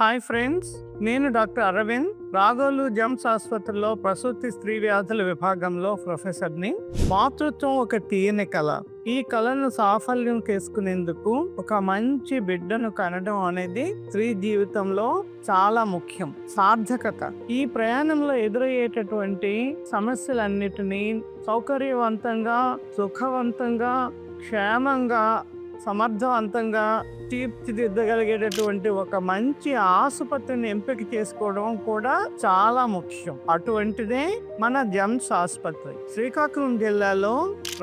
Hi friends, నేను doctor Arvind. Ragolu జమ్స్ ఆసుపత్రిలో ప్రసూతి స్త్రీ వ్యాధుల విభాగంలో ప్రొఫెసర్ని. మాతృత్వం ఒక తీయని కళ. ఈ కళను సాఫల్యం చేసుకునేందుకు ఒక మంచి బిడ్డను కనడం అనేది స్త్రీ జీవితంలో చాలా ముఖ్యం. సార్థకత. ఈ ప్రయాణంలో ఎదురయ్యేటటువంటి సమస్యలన్నిటినీ సౌకర్యవంతంగా, సుఖవంతంగా, క్షేమంగా, సమర్థవంతంగా తీర్చిదిద్దగలిగేటటువంటి ఒక మంచి ఆసుపత్రిని ఎంపిక చేసుకోవడం కూడా చాలా ముఖ్యం. అటువంటిదే మన జమ్స్ ఆసుపత్రి. శ్రీకాకుళం జిల్లాలో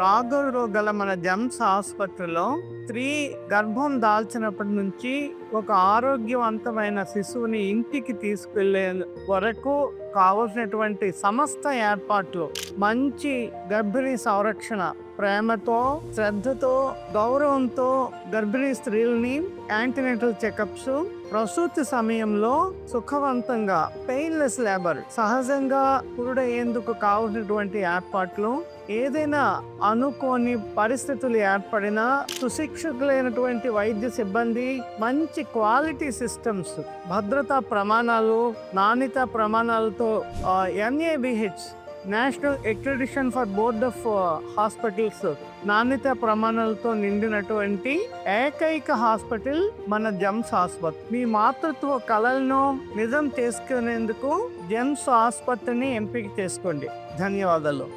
రాగోలులో గల మన జమ్స్ ఆసుపత్రిలో స్త్రీ గర్భం దాల్చినప్పటి నుంచి ఒక ఆరోగ్యవంతమైన శిశువుని ఇంటికి తీసుకెళ్లే వరకు కావలసినటువంటి సమస్త ఏర్పాట్లు, మంచి గర్భిణీ సంరక్షణ, ప్రేమతో, శ్రద్ధతో, గౌరవంతో గర్భిణీ స్త్రీలని యాంటీనేటల్ చెకప్స్, ప్రసూతి సమయంలో సుఖవంతంగా పెయిన్లెస్ లేబర్, సహజంగా పురుడయ్యేందుకు కావలసినటువంటి ఏర్పాట్లు, ఏదైనా అనుకోని పరిస్థితులు ఏర్పడినా సుశిక్షితులైనటువంటి వైద్య సిబ్బంది, మంచి క్వాలిటీ సిస్టమ్స్, భద్రతా ప్రమాణాలు, నాణ్యత ప్రమాణాలతో NABH national accreditation for board of hospitals నాణ్యత ప్రమాణాలతో నిండినటువంటి ఏకైక హాస్పిటల్ మన జమ్స్ ఆసుపత్రి. మీ మాతృత్వ కళలను నిజం చేసుకునేందుకు జమ్స్ ఆసుపత్రిని ఎంపిక చేసుకోండి. ధన్యవాదాలు.